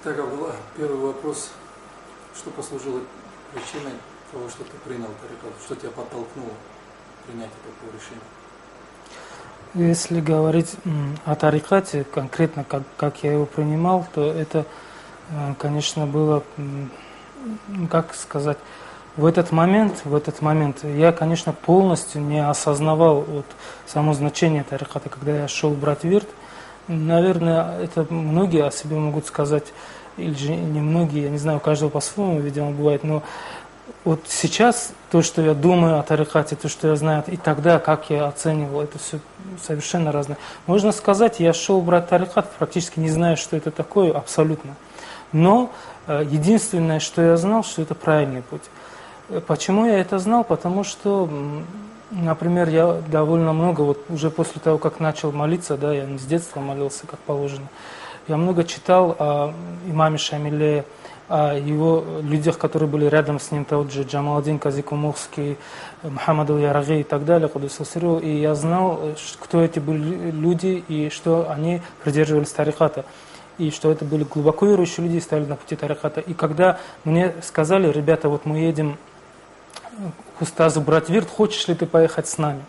Так, Абдулла, первый вопрос. Что послужило причиной того, что ты принял тарикат? Что тебя подтолкнуло принять такое решение? Если говорить о тарикате, конкретно как я его принимал, то это, конечно, было, как сказать, в этот момент я, конечно, полностью не осознавал вот само значение тариката. Когда я шел брать вирд, наверное, это многие о себе могут сказать, или же не многие, я не знаю, у каждого по-своему, видимо, бывает, но вот сейчас то, что я думаю о тарикате, то, что я знаю, и тогда, как я оценивал, это все совершенно разное. Можно сказать, я шел брать тарикат, практически не знаю, что это такое, абсолютно. Но единственное, что я знал, что это правильный путь. Почему я это знал? Потому что, например, я довольно много, вот уже после того, как начал молиться, да, я не с детства молился, как положено, я много читал о имаме Шамиле, о его людях, которые были рядом с ним, тот же Джамаладдин Казикумухский, Мухаммад Яраги и так далее, и я знал, кто эти были люди и что они придерживались тариката, и что это были глубоко верующие люди и стали на пути тариката. И когда мне сказали, ребята, вот мы едем к устазу брать вирд, хочешь ли ты поехать с нами?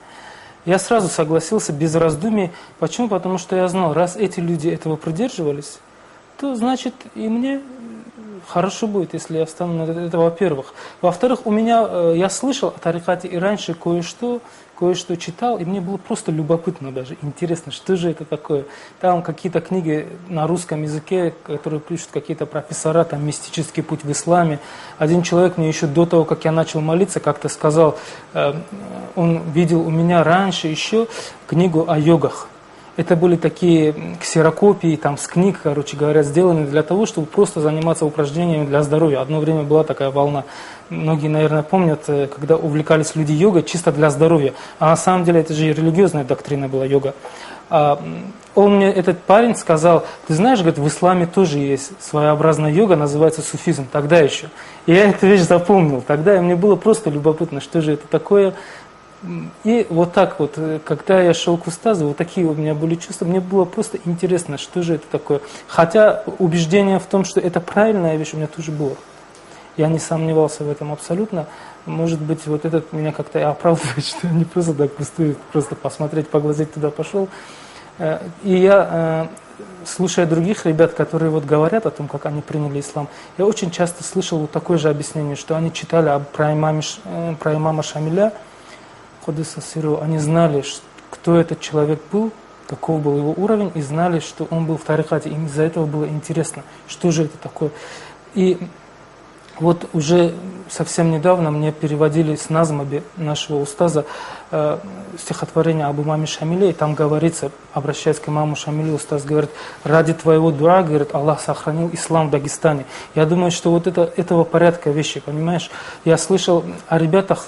Я сразу согласился, без раздумий. Почему? Потому что я знал, раз эти люди этого придерживались, то значит и мне хорошо будет, если я встану на это, во-первых. Во-вторых, я слышал о тарикате и раньше кое-что читал, и мне было просто любопытно даже, интересно, что же это такое. Там какие-то книги на русском языке, которые пишут какие-то профессора, там «Мистический путь в исламе». Один человек мне еще до того, как я начал молиться, как-то сказал, он видел у меня раньше еще книгу о йогах. Это были такие ксерокопии там, с книг, короче говоря, сделаны для того, чтобы просто заниматься упражнениями для здоровья. Одно время была такая волна. Многие, наверное, помнят, когда увлекались люди йогой чисто для здоровья. А на самом деле это же и религиозная доктрина была йога. Этот парень сказал, ты знаешь, говорит, в исламе тоже есть своеобразная йога, называется суфизм, тогда еще. И я эту вещь запомнил. Тогда и мне было просто любопытно, что же это такое. И вот так вот, когда я шел к устазу, вот такие у меня были чувства, мне было просто интересно, что же это такое. Хотя убеждение в том, что это правильная вещь, у меня тоже было. Я не сомневался в этом абсолютно. Может быть, вот этот меня как-то и оправдывает, что я не просто так пустую, просто посмотреть, поглазеть туда пошел. И я, слушая других ребят, которые вот говорят о том, как они приняли ислам, я очень часто слышал вот такое же объяснение, что они читали про имама Шамиля, они знали, кто этот человек был, каков был его уровень, и знали, что он был в тарикате. Им из-за этого было интересно, что же это такое. И вот уже совсем недавно мне переводили с назмаби нашего устаза стихотворение об имаме Шамиле, и там говорится, обращаясь к имаму Шамиле, устаз говорит, ради твоего дуа, говорит, Аллах сохранил ислам в Дагестане. Я думаю, что вот этого порядка вещи, понимаешь? Я слышал о ребятах,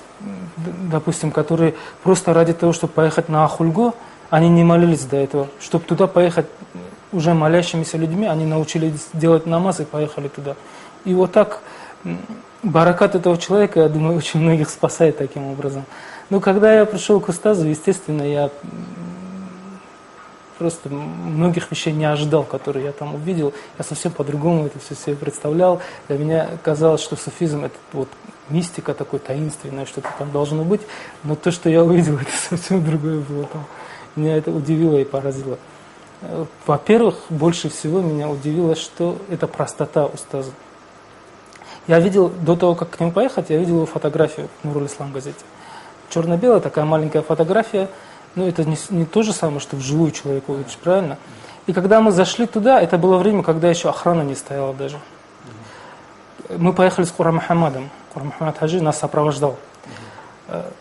допустим, которые просто ради того, чтобы поехать на Ахульго, они не молились до этого. Чтобы туда поехать уже молящимися людьми, они научились делать намаз и поехали туда. И вот так баракат этого человека, я думаю, очень многих спасает таким образом. Но когда я пришел к устазу, естественно, я просто многих вещей не ожидал, которые я там увидел. Я совсем по-другому это все себе представлял. Для меня казалось, что суфизм — это вот мистика такой таинственная, что-то там должно быть. Но то, что я увидел, это совсем другое было там. Меня это удивило и поразило. Во-первых, больше всего меня удивило, что это простота устаза. Я видел, до того, как к нему поехать, я видел его фотографию в Нуруль Ислам газете. Черно-белая такая маленькая фотография. Но это не то же самое, что вживую человека увидишь, правильно? И когда мы зашли туда, это было время, когда еще охрана не стояла даже. Мы поехали с Курам Мухаммадом. Курам Мухаммад Хаджи нас сопровождал.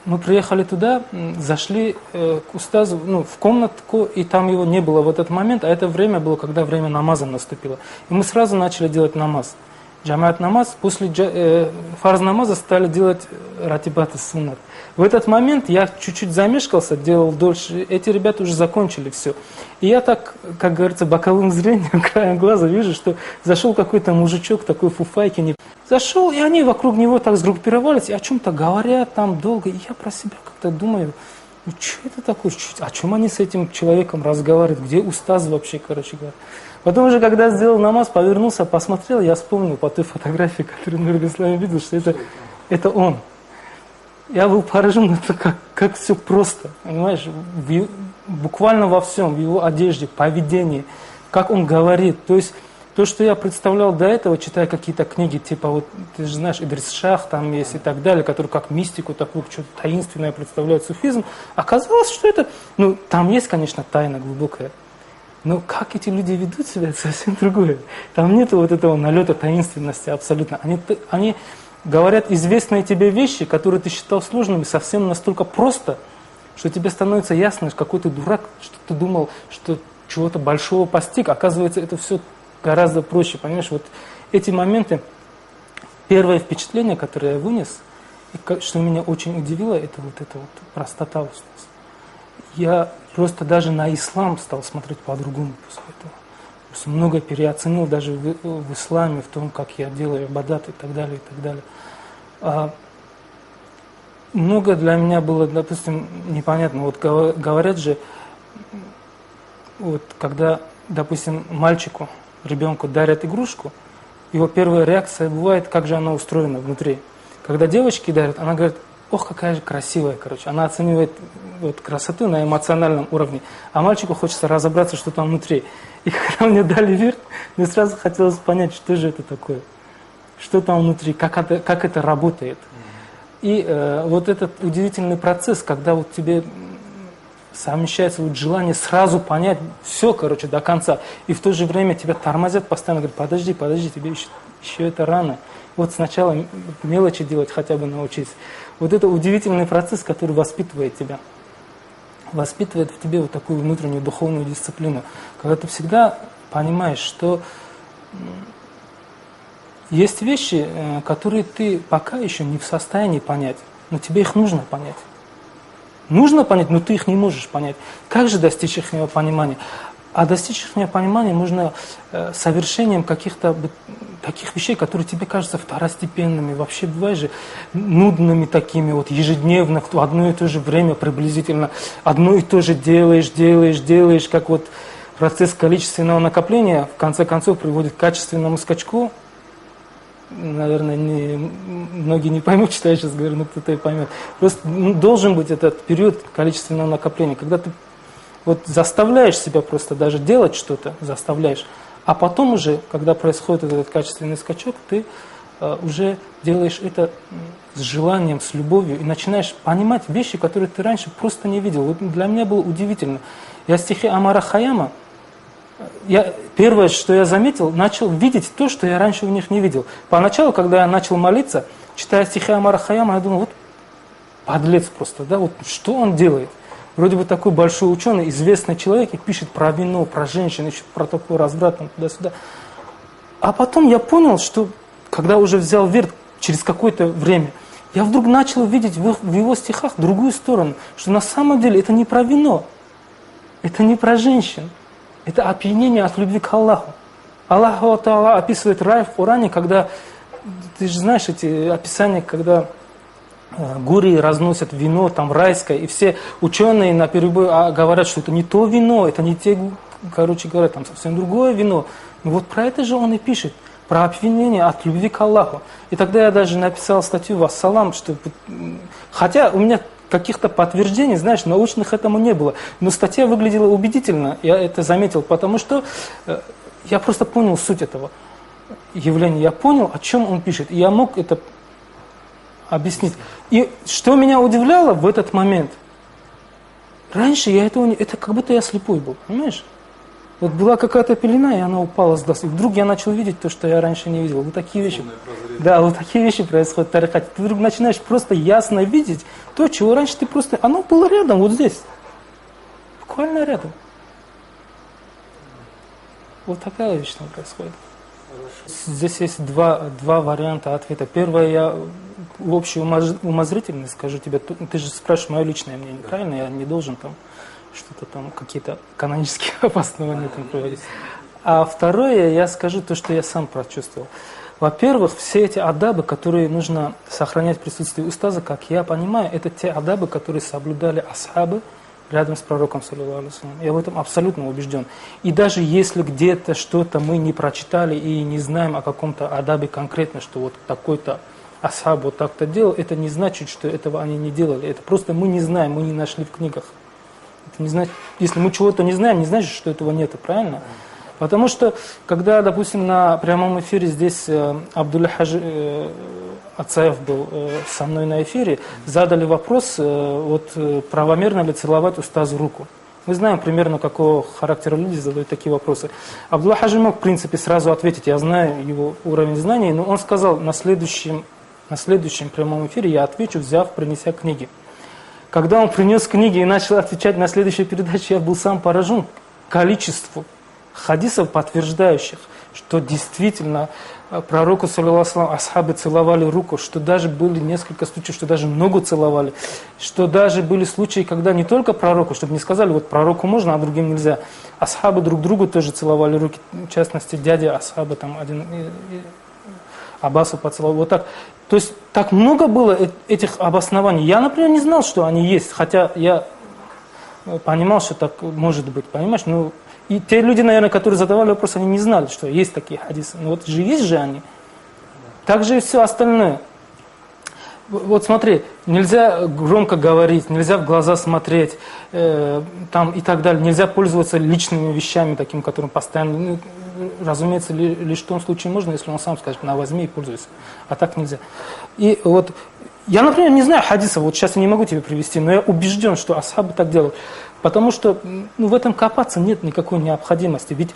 Мы приехали туда, зашли к устазу, в комнатку, и там его не было в этот момент, а это время было, когда время намаза наступило. И мы сразу начали делать намаз. Джамаат намаз, после фарз намаза стали делать ратибат и суннат. В этот момент я чуть-чуть замешкался, делал дольше, эти ребята уже закончили все. И я так, как говорится, боковым зрением, краем глаза вижу, что зашел какой-то мужичок, такой фуфайки, зашел, и они вокруг него так сгруппировались, и о чем-то говорят там долго. И я про себя как-то думаю, Ну, что это такое? О чем они с этим человеком разговаривают? Где устаз вообще, короче говоря? Потом уже, когда сделал намаз, повернулся, посмотрел, я вспомнил по той фотографии, которую Нур Ислам видел, что это он. Я был поражен, это как все просто, понимаешь? Буквально во всем, в его одежде, поведении, как он говорит. То есть то, что я представлял до этого, читая какие-то книги, типа вот, ты же знаешь, Идрис Шах там есть и так далее, которые как мистику, такую что-то таинственное представляют, суфизм, оказалось, что это, ну, там есть, конечно, тайна глубокая, но как эти люди ведут себя, это совсем другое. Там нет вот этого налета таинственности абсолютно. Они говорят известные тебе вещи, которые ты считал сложными, совсем настолько просто, что тебе становится ясно, какой ты дурак, что ты думал, что чего-то большого постиг. Оказывается, это все гораздо проще, понимаешь? Вот эти моменты, первое впечатление, которое я вынес, и что меня очень удивило, это вот простота. Я просто даже на ислам стал смотреть по-другому после этого. Просто много переоценил даже в исламе, в том, как я делаю ибадат и так далее, и так далее. Много для меня было, допустим, непонятно. Вот говорят же, вот когда, допустим, мальчику, ребенку дарят игрушку, его первая реакция бывает, как же она устроена внутри. Когда девочке дарят, она говорит, ох, какая же красивая, короче. Она оценивает вот красоту на эмоциональном уровне, а мальчику хочется разобраться, что там внутри. И когда мне дали вирт, мне сразу хотелось понять, что же это такое, что там внутри, как это работает. И вот этот удивительный процесс, когда вот тебе совмещается вот желание сразу понять все, короче, до конца, и в то же время тебя тормозят постоянно, говорят, подожди, тебе еще это рано. Вот сначала мелочи делать хотя бы научись. Вот это удивительный процесс, который воспитывает тебя. Воспитывает в тебе вот такую внутреннюю духовную дисциплину. Когда ты всегда понимаешь, что есть вещи, которые ты пока еще не в состоянии понять, но тебе их нужно понять. Нужно понять, но ты их не можешь понять. Как же достичь их понимания? А достичь их понимания можно совершением каких-то таких вещей, которые тебе кажутся второстепенными, вообще бывает же нудными такими, вот ежедневно, в одно и то же время приблизительно, одно и то же делаешь, как вот процесс количественного накопления в конце концов приводит к качественному скачку. Наверное, многие не поймут, что я сейчас говорю, но кто-то и поймет. Просто должен быть этот период количественного накопления, когда ты вот заставляешь себя просто даже делать что-то, заставляешь, а потом уже, когда происходит этот качественный скачок, ты уже делаешь это с желанием, с любовью и начинаешь понимать вещи, которые ты раньше просто не видел. Вот для меня было удивительно. Я стихи Омара Хайяма, первое, что я заметил, начал видеть то, что я раньше в них не видел. Поначалу, когда я начал молиться, читая стихи Омара Хайяма, я думал, вот подлец просто, да, вот что он делает? Вроде бы такой большой ученый, известный человек, и пишет про вино, про женщин, еще про такой разврат, туда-сюда. А потом я понял, что когда уже взял вирт через какое-то время, я вдруг начал видеть в его стихах другую сторону, что на самом деле это не про вино, это не про женщин, это опьянение от любви к Аллаху. Аллах описывает рай в Коране, когда, ты же знаешь эти описания, когда гурии разносят вино, там райское, и все ученые наперебой говорят, что это не то вино, это не те, короче говоря, там совсем другое вино. Но вот про это же он и пишет, про опьянение от любви к Аллаху. И тогда я даже написал статью в Ассалам, что, хотя у меня каких-то подтверждений, знаешь, научных этому не было, но статья выглядела убедительно, я это заметил, потому что я просто понял суть этого явления, я понял, о чем он пишет, и я мог это объяснить. И что меня удивляло в этот момент, раньше я это как будто я слепой был, понимаешь? Вот была какая-то пелена, и она упала с доски. И вдруг я начал видеть то, что я раньше не видел. Вот такие вещи. Да, вот такие вещи происходят в тарикате. Ты вдруг начинаешь просто ясно видеть то, чего раньше ты просто... Оно было рядом, вот здесь. Буквально рядом. Вот такая вещь там происходит. Здесь есть два варианта ответа. Первое, я в общей умозрительности скажу тебе. Ты же спрашиваешь мое личное мнение, правильно? Я не должен там что-то там, какие-то канонические обоснования там проводить. А второе, я скажу то, что я сам прочувствовал. Во-первых, все эти адабы, которые нужно сохранять в присутствии устаза, как я понимаю, это те адабы, которые соблюдали асхабы рядом с пророком, саллаллаху алейхи ва саллям. Я в этом абсолютно убежден. И даже если где-то что-то мы не прочитали и не знаем о каком-то адабе конкретно, что вот такой-то асхаб вот так-то делал, это не значит, что этого они не делали. Это просто мы не знаем, мы не нашли в книгах. Это не значит, если мы чего-то не знаем, не значит, что этого нет, правильно? Потому что, когда, допустим, на прямом эфире здесь Абдулла Хаджи Ацаев был со мной на эфире, задали вопрос, вот правомерно ли целовать устазу руку. Мы знаем примерно, какого характера люди задают такие вопросы. Абдулла Хаджи мог, в принципе, сразу ответить, я знаю его уровень знаний, но он сказал, на следующем прямом эфире я отвечу, принеся книги. Когда он принес книги и начал отвечать на следующую передачу, я был сам поражен количеству хадисов, подтверждающих, что действительно пророку, саллаллаху алейхи ва саллям, асхабы целовали руку, что даже были несколько случаев, что даже ногу целовали, что даже были случаи, когда не только пророку, чтобы не сказали, вот пророку можно, а другим нельзя, асхабы друг другу тоже целовали руки, в частности, дядя асхаба, там один Аббасу поцеловал, вот так. То есть так много было этих обоснований. Я, например, не знал, что они есть, хотя я понимал, что так может быть, понимаешь? Ну, и те люди, наверное, которые задавали вопрос, они не знали, что есть такие хадисы. Но вот же есть же они. Так же и все остальное. Вот смотри, нельзя громко говорить, нельзя в глаза смотреть, там и так далее. Нельзя пользоваться личными вещами, таким, которым постоянно... Ну, разумеется, лишь в том случае можно, если он сам скажет, на, возьми и пользуйся. А так нельзя. И вот я, например, не знаю хадисов, вот сейчас я не могу тебе привести, но я убежден, что асхабы так делают. Потому что в этом копаться нет никакой необходимости. Ведь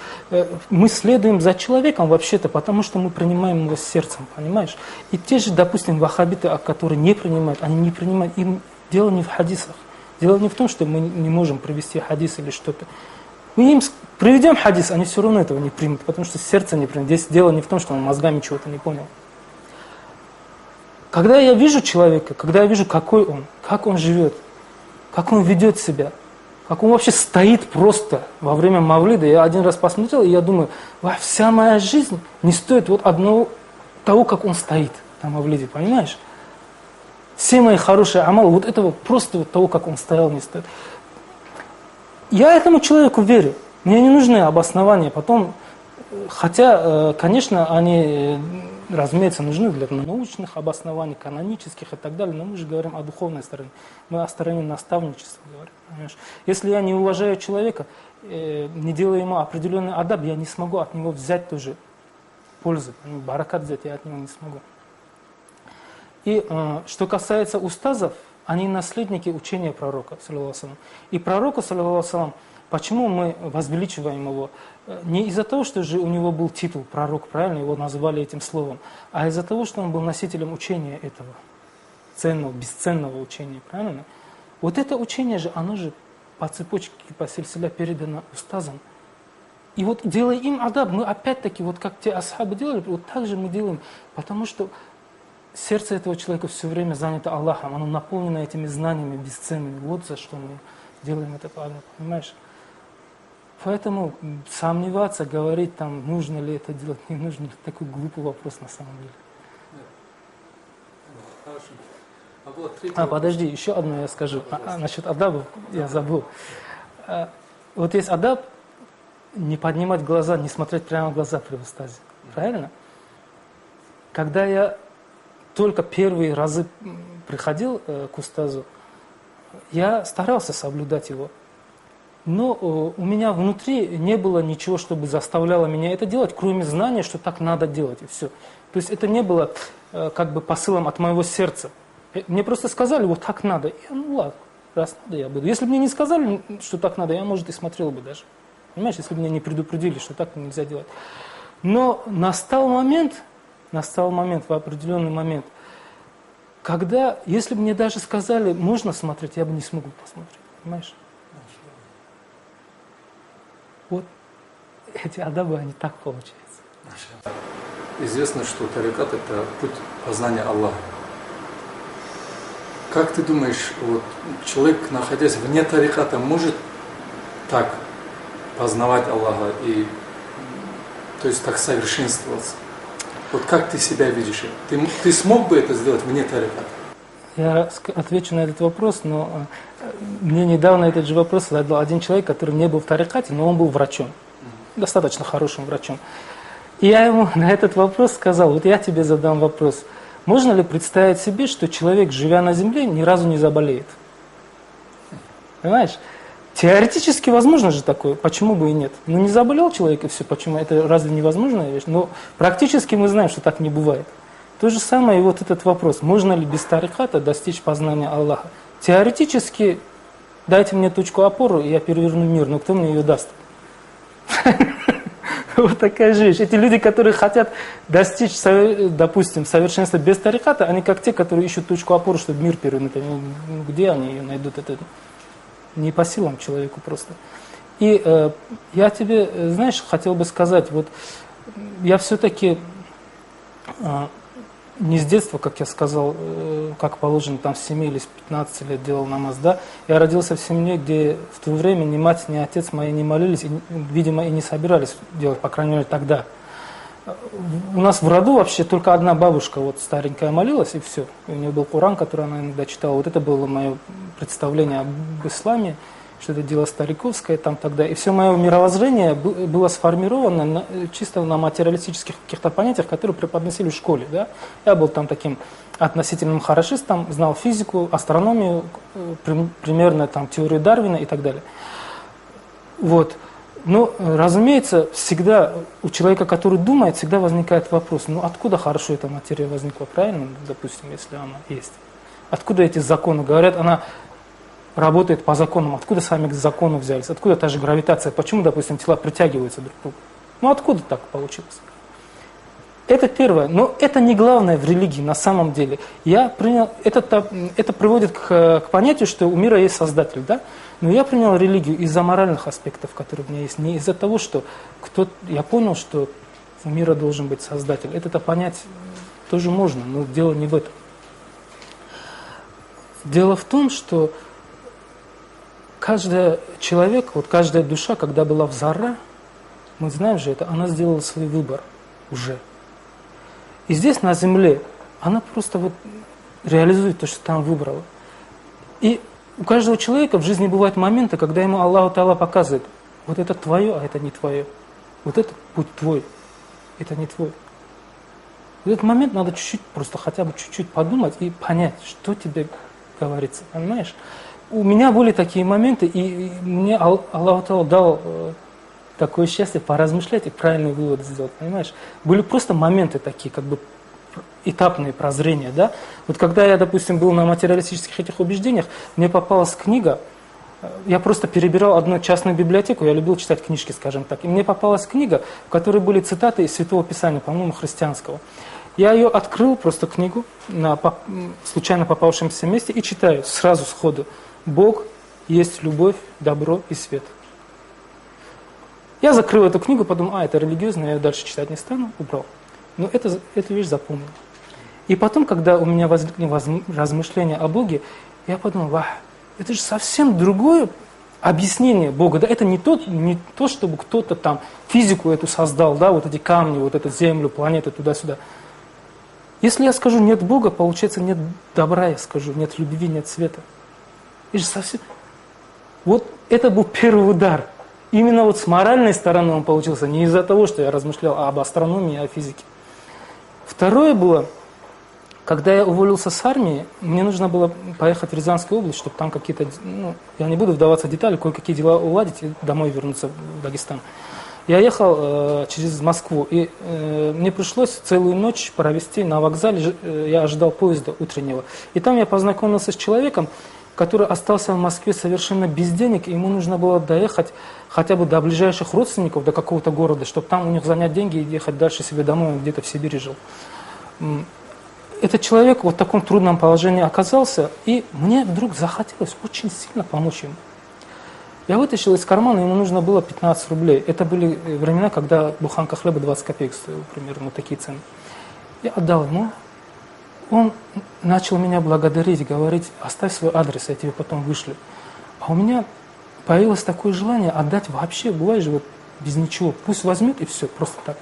мы следуем за человеком вообще-то, потому что мы принимаем его сердцем, понимаешь? И те же, допустим, ваххабиты, которые не принимают, они не принимают. Им дело не в хадисах. Дело не в том, что мы не можем привести хадис или что-то. Мы им приведем хадис, они все равно этого не примут, потому что сердце не примет. Здесь дело не в том, что он мозгами чего-то не понял. Когда я вижу человека, когда я вижу, какой он, как он живет, как он ведет себя, как он вообще стоит просто во время мавлида, я один раз посмотрел, и я думаю, вся моя жизнь не стоит вот одного того, как он стоит на мавлиде, понимаешь? Все мои хорошие амалы, вот этого просто вот того, как он стоял, не стоит. Я этому человеку верю. Мне не нужны обоснования. Потом, хотя, конечно, они, разумеется, нужны для научных обоснований, канонических и так далее, но мы же говорим о духовной стороне. Мы о стороне наставничества говорим. Понимаешь? Если я не уважаю человека, не делаю ему определенный адаб, я не смогу от него взять тоже пользу. Баракат взять я от него не смогу. И что касается устазов, они наследники учения пророка, саллаллаху алейхи ва саллям. И пророку, саллаллаху алейхи ва саллям, почему мы возвеличиваем его? Не из-за того, что же у него был титул пророк, правильно, его называли этим словом, а из-за того, что он был носителем учения этого, ценного, бесценного учения, правильно? Вот это учение же, оно же по цепочке, по сильсиле передано устазам. И вот делая им адаб, мы опять-таки, вот как те асхабы делали, вот так же мы делаем, потому что сердце этого человека все время занято Аллахом, оно наполнено этими знаниями бесценными. Вот за что мы делаем этот адаб, понимаешь? Поэтому сомневаться, говорить, там, нужно ли это делать, не нужно ли, такой глупый вопрос на самом деле. Хорошо. Подожди, еще одно я скажу. Насчет адаба я забыл. Вот есть адаб, не поднимать глаза, не смотреть прямо в глаза при устазе. Правильно? Когда я только первые разы приходил к устазу, я старался соблюдать его. Но у меня внутри не было ничего, чтобы заставляло меня это делать, кроме знания, что так надо делать, и все. То есть это не было как бы посылом от моего сердца. Мне просто сказали, вот так надо. Я, ну ладно, раз надо, я буду. Если бы мне не сказали, что так надо, я, может, и смотрел бы даже. Понимаешь, если бы меня не предупредили, что так нельзя делать. Но настал момент, в определенный момент, когда, если бы мне даже сказали, можно смотреть, я бы не смог посмотреть. Понимаешь? Вот эти адабы, они так получаются. Известно, что тарикат – это путь познания Аллаха. Как ты думаешь, вот человек, находясь вне тариката, может так познавать Аллаха и то есть так совершенствоваться. Вот как ты себя видишь? Ты смог бы это сделать вне тариката? Я отвечу на этот вопрос, но мне недавно этот же вопрос задал один человек, который не был в тарикате, но он был врачом, достаточно хорошим врачом. И я ему на этот вопрос сказал, вот я тебе задам вопрос, можно ли представить себе, что человек, живя на земле, ни разу не заболеет? Понимаешь? Теоретически возможно же такое, почему бы и нет? Ну не заболел человек и все, почему? Это разве невозможная вещь? Но практически мы знаем, что так не бывает. То же самое и вот этот вопрос, можно ли без тариката достичь познания Аллаха? Теоретически, дайте мне точку опоры, и я переверну мир, но кто мне ее даст? Вот такая же вещь. Эти люди, которые хотят достичь, допустим, совершенства без тариката, они как те, которые ищут точку опоры, чтобы мир перевернуть. Где они ее найдут? Это не по силам человеку просто. И я тебе, знаешь, хотел бы сказать, вот я все-таки не с детства, как я сказал, как положено, там с 7 или с 15 лет делал намаз, да. Я родился в семье, где в то время ни мать, ни отец мои не молились, и, видимо, и не собирались делать, по крайней мере, тогда. У нас в роду вообще только одна бабушка вот старенькая молилась, и все. И у нее был Коран, который она иногда читала. Вот это было мое представление об исламе, что это дело стариковское там тогда. И все мое мировоззрение было сформировано чисто на материалистических каких-то понятиях, которые преподносили в школе. Да? Я был там таким относительным хорошистом, знал физику, астрономию, примерно там теорию Дарвина и так далее. Вот. Но, разумеется, всегда у человека, который думает, всегда возникает вопрос, ну откуда хорошо эта материя возникла, правильно, допустим, если она есть? Откуда эти законы? Говорят, она работает по законам. Откуда сами законы взялись? Откуда та же гравитация? Почему, допустим, тела притягиваются друг к другу? Ну откуда так получилось? Это первое. Но это не главное в религии на самом деле. Я принял, это приводит к понятию, что у мира есть Создатель. Да? Но я принял религию из-за моральных аспектов, которые у меня есть. Не из-за того, что я понял, что у мира должен быть Создатель. Это понять тоже можно, но дело не в этом. Дело в том, что каждый человек, вот каждая душа, когда была в Зарра, мы знаем же это, она сделала свой выбор уже. И здесь на земле она просто вот реализует то, что там выбрала. И у каждого человека в жизни бывают моменты, когда ему Аллах Та'ала показывает, вот это твое, а это не твое. Вот этот путь твой, это не твой. В этот момент надо чуть-чуть, просто хотя бы чуть-чуть подумать и понять, что тебе говорится, понимаешь? У меня были такие моменты, и мне Аллах Та'ала дал такое счастье поразмышлять и правильный вывод сделать, понимаешь? Были просто моменты такие, как бы этапные прозрения, да? Вот когда я, допустим, был на материалистических этих убеждениях, мне попалась книга, я просто перебирал одну частную библиотеку, я любил читать книжки, скажем так, и мне попалась книга, в которой были цитаты из Святого Писания, по-моему, христианского. Я ее открыл, просто книгу, на случайно попавшемся месте, и читаю сразу сходу. Бог есть любовь, добро и свет. Я закрыл эту книгу, подумал, это религиозно, я ее дальше читать не стану, убрал. Но эту вещь запомнил. И потом, когда у меня возникли размышления о Боге, я подумал, это же совсем другое объяснение Бога. Да? Это не то, чтобы кто-то там физику эту создал, да, вот эти камни, вот эту землю, планеты, туда-сюда. Если я скажу нет Бога, получается нет добра, я скажу, нет любви, нет света. Это же совсем... Вот это был первый удар. Именно вот с моральной стороны он получился, не из-за того, что я размышлял об астрономии, о физике. Второе было, когда я уволился с армии, мне нужно было поехать в Рязанскую область, чтобы там какие-то, я не буду вдаваться в детали, кое-какие дела уладить и домой вернуться в Дагестан. Я ехал через Москву, и мне пришлось целую ночь провести на вокзале, я ожидал поезда утреннего. И там я познакомился с человеком, который остался в Москве совершенно без денег, и ему нужно было доехать хотя бы до ближайших родственников, до какого-то города, чтобы там у них занять деньги и ехать дальше себе домой, он где-то в Сибири жил. Этот человек вот в таком трудном положении оказался, и мне вдруг захотелось очень сильно помочь ему. Я вытащил из кармана, ему нужно было 15 рублей. Это были времена, когда буханка хлеба 20 копеек стоила, примерно, такие цены. Я отдал ему. Он начал меня благодарить, говорить, оставь свой адрес, я тебе потом вышлю. А у меня появилось такое желание отдать вообще, бывает же, вот без ничего. Пусть возьмет и все, просто так.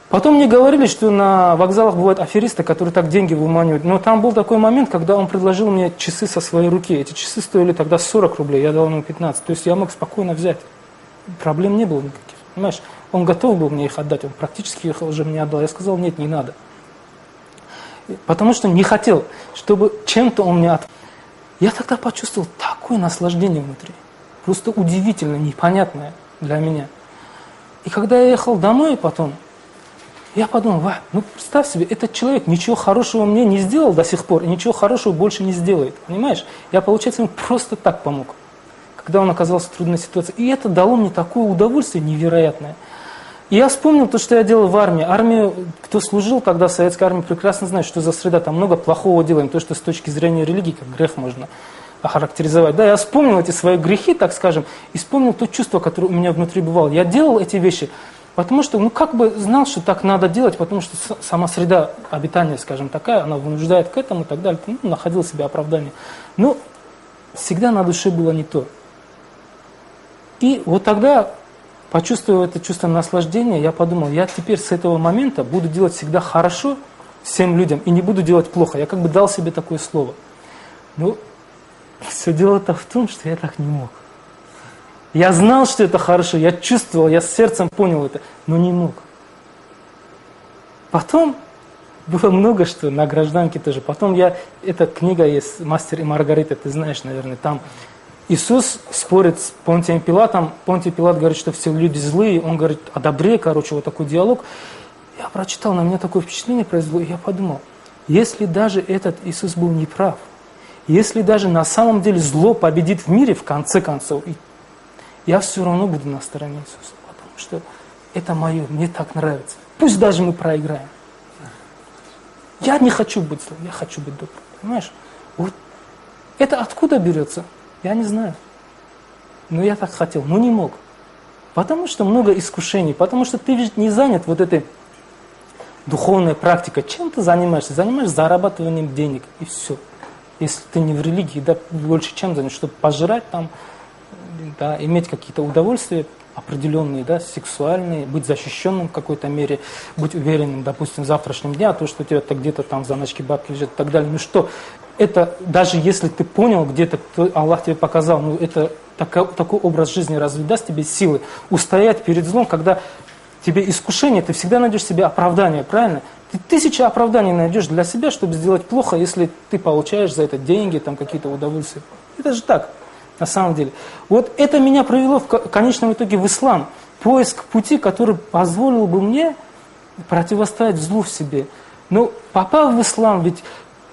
Потом мне говорили, что на вокзалах бывают аферисты, которые так деньги выманивают. Но там был такой момент, когда он предложил мне часы со своей руки. Эти часы стоили тогда 40 рублей, я дал ему 15. То есть я мог спокойно взять. Проблем не было никаких. Понимаешь? Он готов был мне их отдать. Он практически их уже мне отдал. Я сказал, нет, не надо. Потому что не хотел, чтобы чем-то он мне отдал. Я тогда почувствовал такое наслаждение внутри. Просто удивительно, непонятное для меня. И когда я ехал домой потом, я подумал, ну представь себе, этот человек ничего хорошего мне не сделал до сих пор, и ничего хорошего больше не сделает. Понимаешь? Я, получается, ему просто так помог, когда он оказался в трудной ситуации. И это дало мне такое удовольствие невероятное. И я вспомнил то, что я делал в армии. Армию, кто служил тогда в советской армии, прекрасно знает, что за среда. Там много плохого делаем, то, что с точки зрения религии, как грех можно охарактеризовать. Да, я вспомнил эти свои грехи, так скажем, и вспомнил то чувство, которое у меня внутри бывало. Я делал эти вещи, потому что, ну, как бы знал, что так надо делать, потому что сама среда обитания, скажем, такая, она вынуждает к этому и так далее. Ну, находил себе оправдание. Но всегда на душе было не то. И вот тогда, почувствовав это чувство наслаждения, я подумал, я теперь с этого момента буду делать всегда хорошо всем людям и не буду делать плохо. Я как бы дал себе такое слово. Ну, все дело-то в том, что я так не мог. Я знал, что это хорошо, я чувствовал, я с сердцем понял это, но не мог. Потом было много что, на гражданке тоже. Потом эта книга есть «Мастер и Маргарита», ты знаешь, наверное, там Иисус спорит с Понтием Пилатом. Понтий Пилат говорит, что все люди злые, он говорит о добре, короче, вот такой диалог. Я прочитал, на меня такое впечатление произвело, и я подумал, если даже этот Иисус был неправ, если даже на самом деле зло победит в мире, в конце концов, я все равно буду на стороне Иисуса, потому что это мое, мне так нравится. Пусть даже мы проиграем. Я не хочу быть злым, я хочу быть добрым. Понимаешь? Вот это откуда берется? Я не знаю. Но я так хотел, но не мог. Потому что много искушений, потому что ты ведь не занят вот этой духовной практикой. Чем ты занимаешься? Занимаешься зарабатыванием денег, и все. Если ты не в религии, да, больше чем занят, чтобы пожрать там, да, иметь какие-то удовольствия определенные, да, сексуальные, быть защищенным в какой-то мере, быть уверенным, допустим, в завтрашнем дне, а то, что у тебя где-то там в заначке бабки лежит и так далее. Ну что, это даже если ты понял где-то, Аллах тебе показал, ну это такой образ жизни разве даст тебе силы устоять перед злом, когда тебе искушение, ты всегда найдешь себе оправдание, правильно? Ты 1000 оправданий найдешь для себя, чтобы сделать плохо, если ты получаешь за это деньги, там какие-то удовольствия. Это же так, на самом деле. Вот это меня привело в конечном итоге в ислам. Поиск пути, который позволил бы мне противостоять злу в себе. Но попав в ислам, ведь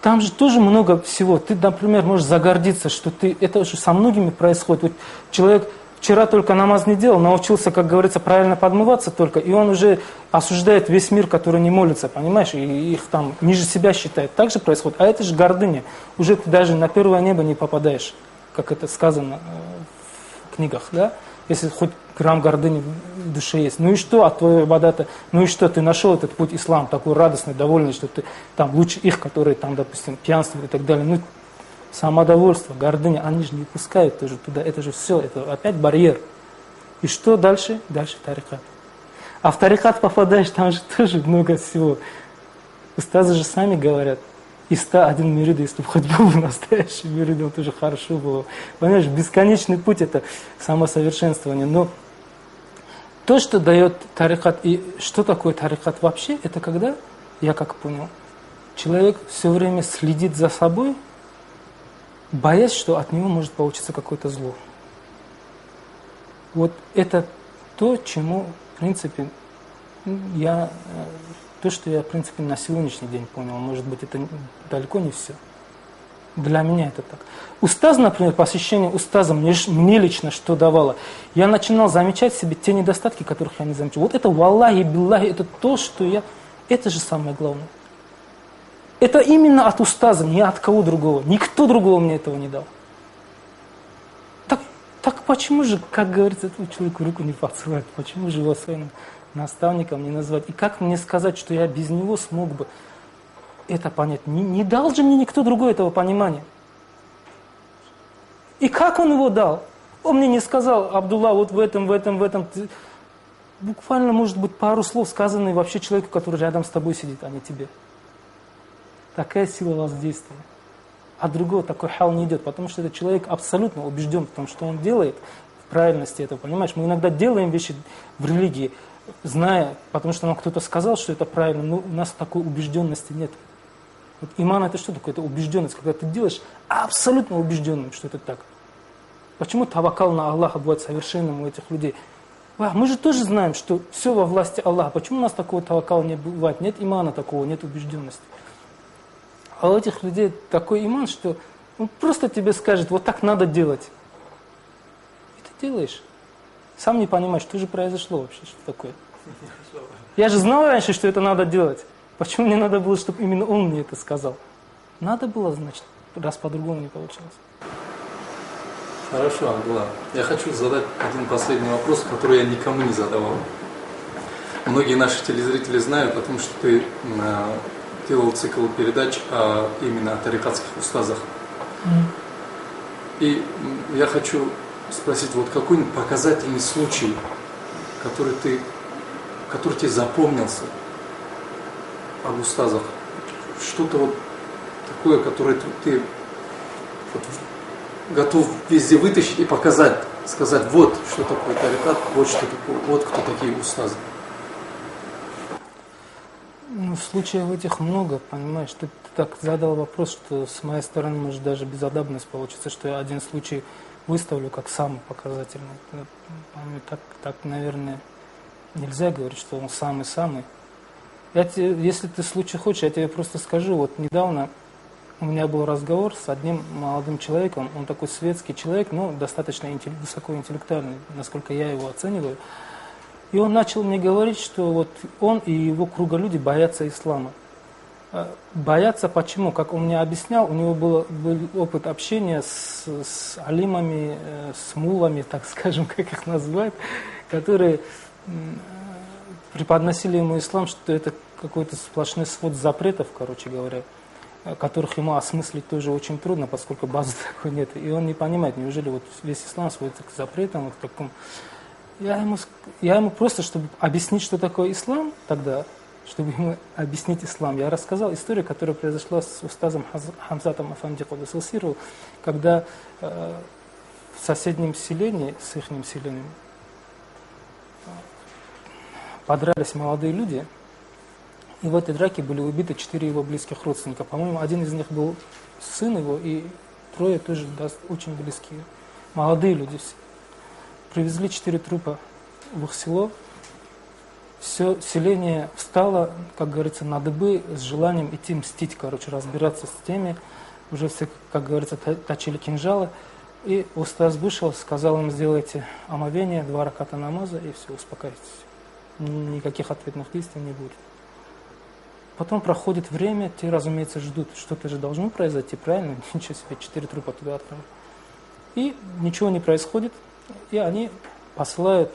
там же тоже много всего. Ты, например, можешь загордиться, что это уже со многими происходит. Вот человек вчера только намаз не делал, научился, как говорится, правильно подмываться только, и он уже осуждает весь мир, который не молится, понимаешь, и их там ниже себя считает. Так же происходит. А это же гордыня. Уже ты даже на первое небо не попадаешь, как это сказано в книгах, да? Если хоть грамм гордыни в душе есть. Ну и что от твоего ибадата? Ну и что, ты нашел этот путь ислам, такой радостный, довольный, что ты там лучше их, которые там, допустим, пьянствуют и так далее. Ну, самодовольство, гордыня, они же не пускают тоже туда. Это же все, это опять барьер. И что дальше? Дальше тарикат. А в тарикат попадаешь, там же тоже много всего. Устазы же сами говорят, из 101 мюрида, если бы хоть был настоящий мюрид, он тоже хорошо было. Понимаешь, бесконечный путь – это самосовершенствование. Но то, что дает тарикат, и что такое тарикат вообще, это когда, я как понял, человек все время следит за собой, боясь, что от него может получиться какое-то зло. Вот это то, чему, в принципе, то, что я, в принципе, на сегодняшний день понял. Может быть, это далеко не все. Для меня это так. Устаз, например, посещение устаза мне лично что давало? Я начинал замечать в себе те недостатки, которых я не замечал. Вот это валлахи, биллахи, это то, что это же самое главное. Это именно от устаза, не от кого другого. Никто другого мне этого не дал. Так почему же, как говорится, этому человеку руку не поцеловать? Почему же его своим наставником не назвать? И как мне сказать, что я без него смог бы это понять? Не дал же мне никто другой этого понимания. И как он его дал? Он мне не сказал, Абдулла, вот в этом. буквально, может быть, пару слов, сказанные вообще человеку, который рядом с тобой сидит, а не тебе. Такая сила воздействия. А другого такой хал не идет, потому что этот человек абсолютно убежден в том, что он делает, в правильности этого, понимаешь? Мы иногда делаем вещи в религии, зная, потому что нам кто-то сказал, что это правильно, но у нас такой убежденности нет. Вот иман это что такое? Это убежденность, когда ты делаешь абсолютно убежденным, что это так. Почему тавакал на Аллаха бывает совершенным у этих людей? Мы же тоже знаем, что все во власти Аллаха. Почему у нас такого тавакала не бывает? Нет имана такого, нет убежденности. А у этих людей такой иман, что он просто тебе скажет, вот так надо делать. И ты делаешь. Сам не понимаешь, что же произошло вообще, что такое. Я же знал раньше, что это надо делать. Почему мне надо было, чтобы именно он мне это сказал? Надо было, значит, раз по-другому не получилось. Хорошо, Абдулла. Я хочу задать один последний вопрос, который я никому не задавал. Многие наши телезрители знают о том, что ты делал цикл передач именно о тарикатских устазах. И я хочу спросить, вот какой-нибудь показательный случай, который тебе запомнился об устазах. Что-то вот такое, которое ты вот готов везде вытащить и показать, сказать, вот что такое тарикат, вот что такое, вот кто такие устазы. Ну, случаев этих много, понимаешь, ты так задал вопрос, что с моей стороны, может, даже безадабность получится, что я один случай выставлю как самый показательный. Так, наверное, нельзя говорить, что он самый-самый. Если ты случай хочешь, я тебе просто скажу, вот недавно у меня был разговор с одним молодым человеком, он такой светский человек, но достаточно высокоинтеллектуальный, насколько я его оцениваю. И он начал мне говорить, что вот он и его круга люди боятся ислама. Боятся почему? Как он мне объяснял, у него был опыт общения с алимами, с муллами, так скажем, как их называют, которые преподносили ему ислам, что это какой-то сплошной свод запретов, короче говоря, которых ему осмыслить тоже очень трудно, поскольку базы такой нет. И он не понимает, неужели вот весь ислам сводится к запретам, вот к такому. Я ему просто, чтобы объяснить, что такое ислам тогда, чтобы ему объяснить ислам, я рассказал историю, которая произошла с устазом Хамзатом Афанди Куддас Сирру, когда в соседнем селении, с их селением, подрались молодые люди, и в этой драке были убиты 4 его близких родственника. По-моему, один из них был сын его, и 3 тоже очень близкие. Молодые люди все. Привезли 4 трупа в их село. Все селение встало, как говорится, на дыбы с желанием идти мстить, короче, разбираться с теми. Уже все, как говорится, точили кинжалы. И устаз вышел, сказал им, сделайте омовение, 2 раката намаза, и все, успокойтесь. Никаких ответных действий не будет. Потом проходит время, те, разумеется, ждут. Что-то же должно произойти, правильно? Ничего себе, 4 трупа туда отправили. И ничего не происходит. И они посылают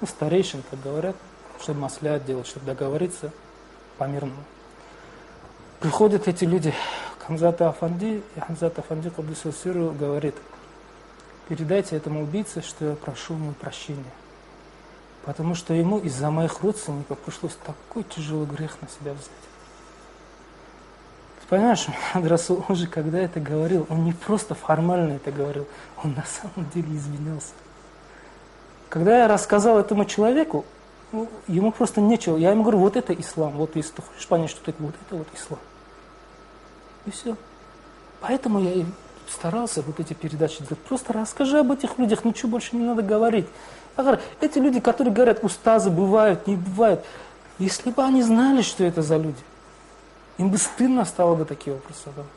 старейшин, как говорят, чтобы маслят делать, чтобы договориться по-мирному. Приходят эти люди к Хамзату Афанди, и Хамзат Афанди Куддас Сирру говорит, передайте этому убийце, что я прошу ему прощения. Потому что ему из-за моих родственников пришлось такой тяжелый грех на себя взять. Ты понимаешь, Расул, он же когда это говорил, он не просто формально это говорил, он на самом деле извинялся. Когда я рассказал этому человеку, ему просто нечего. Я ему говорю, вот это ислам, вот если ты хочешь понять, что это, вот это вот ислам. И все. Поэтому я и старался вот эти передачи делать. Просто расскажи об этих людях, ничего больше не надо говорить. Эти люди, которые говорят, устазы бывают, не бывают, если бы они знали, что это за люди, им бы стыдно стало бы такие вопросы задавать.